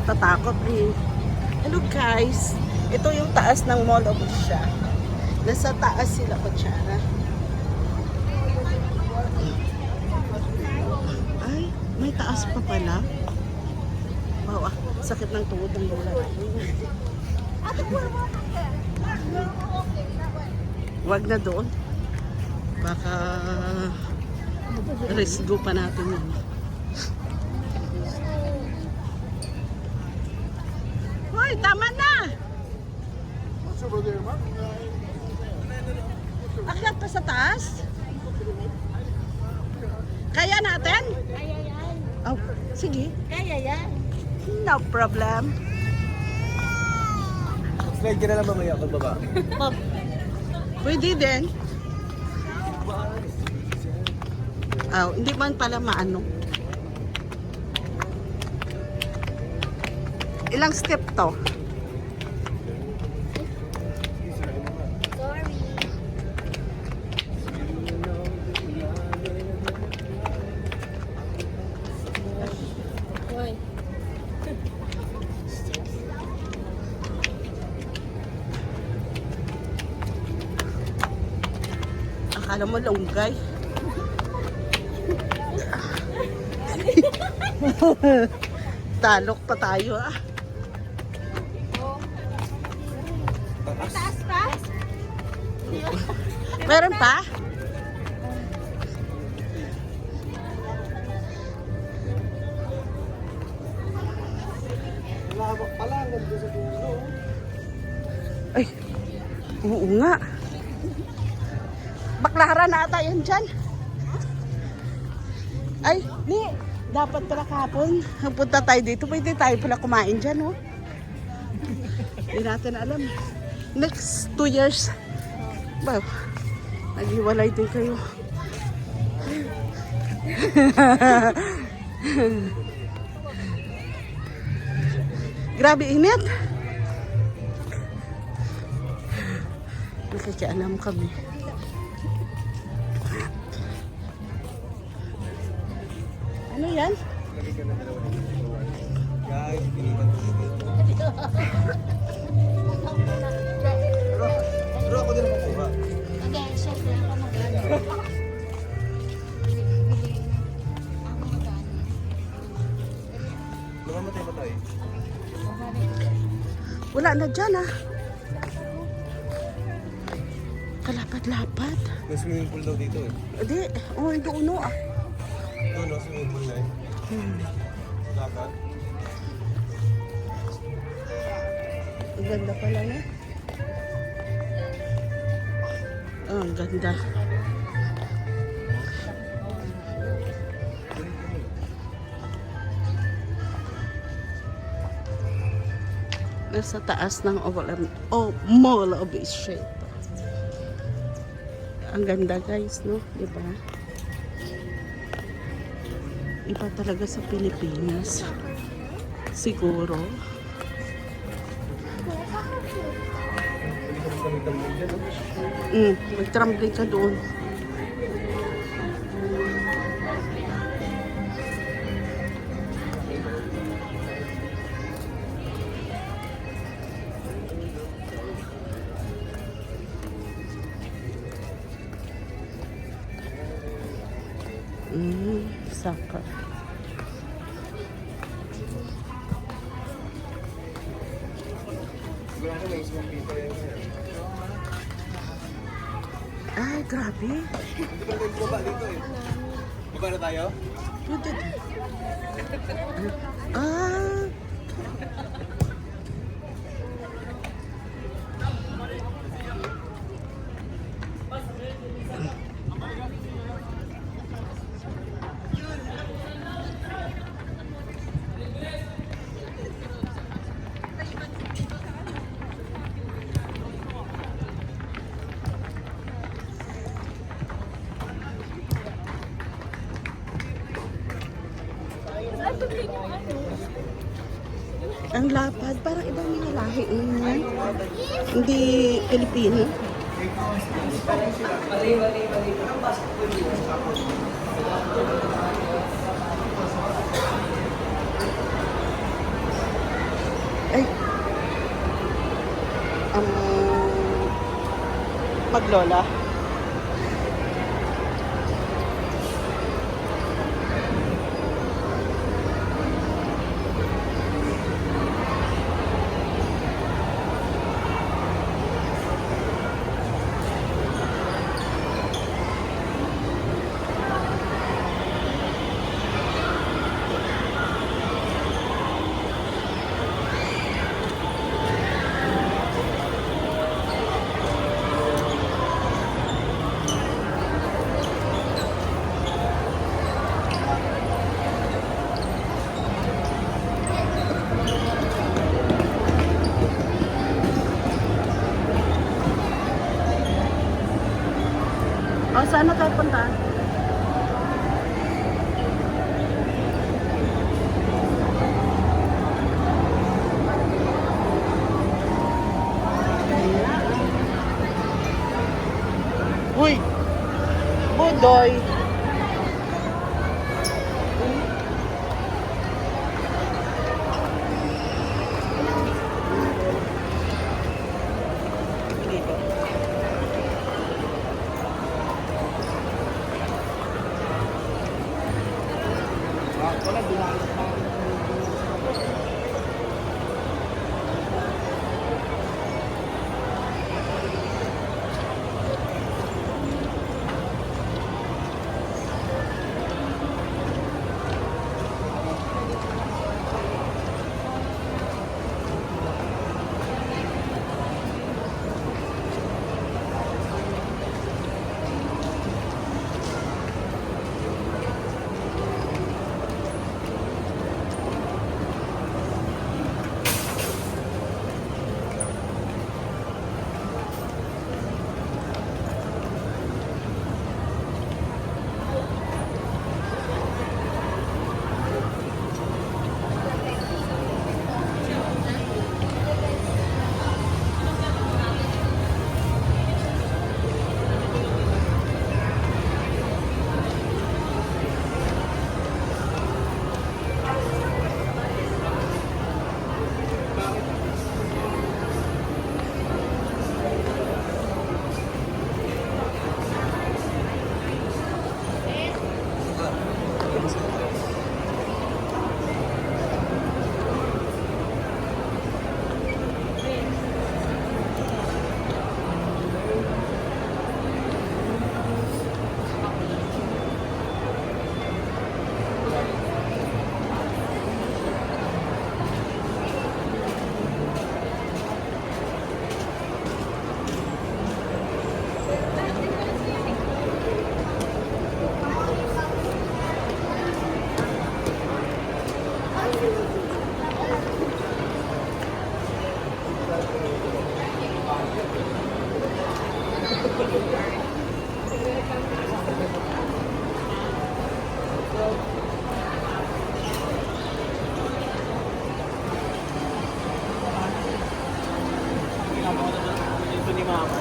nakatatakot eh. Hello guys, ito yung taas ng Mall of Asia. Nasa taas sila, kutsara. Ay, may taas pa pala. Wow, sakit ng tuhod ng lola. Wag na doon. Baka risk pa natin yun. Hoy, tama na! Akyat pa sa taas? Kaya natin? Kaya yan. Oh, sige. Kaya yan. No problem. Slide ka na lang mamaya kung baba. Pwede din. Oh, hindi man pala maano. Ilang step to? Sorry. Hoy. Akala mo longgay. Talok pa tayo ah. Taas pa? Meron pa? Lawak pala hanggang doon sa dulo. Ay, oo nga. Baklaran na ata yan dyan. Ay, ni, dapat pala kahapon. Punta tayo dito. Pwede tayo pala kumain dyan, oh. Hindi natin alam. Next 2 years. Wow, naghiwalay din kayo. Grabe init. Nakikialam kami. Ano yan? Guys, pinipan ko dito. Pero ako din ang makuha. Okay, syempre ako magano. Nakamatay ba tayo? Wala na dyan ah. Kalapad-lapad. May swimming pool daw dito eh. Hindi, oh, hindi uno ah. Doon, no? Swimming pool na eh. Dagat. Ang ganda pala na. Oh, ang ganda. Nasa taas ng Mall of Asia. Ang ganda guys, no? Diba? Iba talaga sa Pilipinas. Siguro. Mag-trambling ka doon. Saka. Sigurado may smoke dito yan. Ay, grabe. Hindi pa tayo bumaba dito eh. Baba na tayo? Pwede. Ah. Ang lapad, parang ibang mga lahi yan. Hindi Pilipino. Ay. Maglola. O, saan na tayo punta? Uy! Budoy! Dito.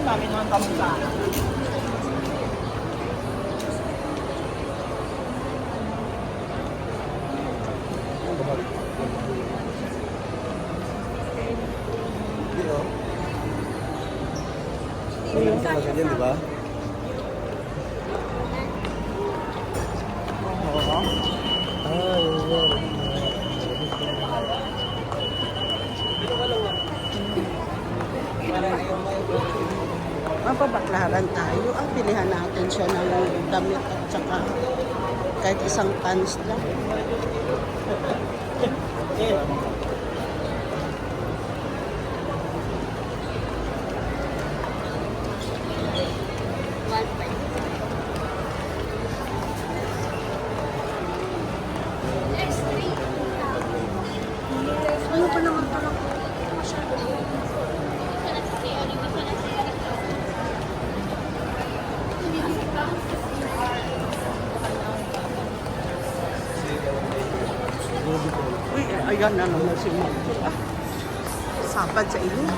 Dami naman kami sa Hindi, oh. Ganyan sa ganyan, di ba? Ah, yun. Mapabaklaran tayo. Pilihan natin siya ng damit at saka kahit isang pants lang. Ano pa naman pala? Uy, ayan na naman si Mami. Sapad sa ilong.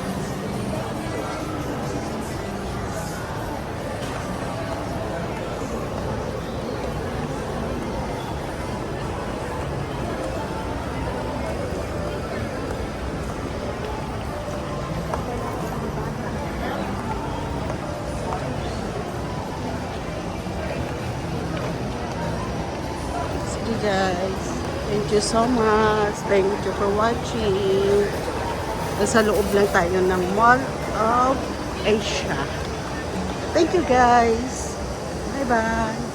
guys. Thank you so much. Thank you for watching. Nasa loob lang tayo ng Mall of Asia. Thank you guys. Bye-bye.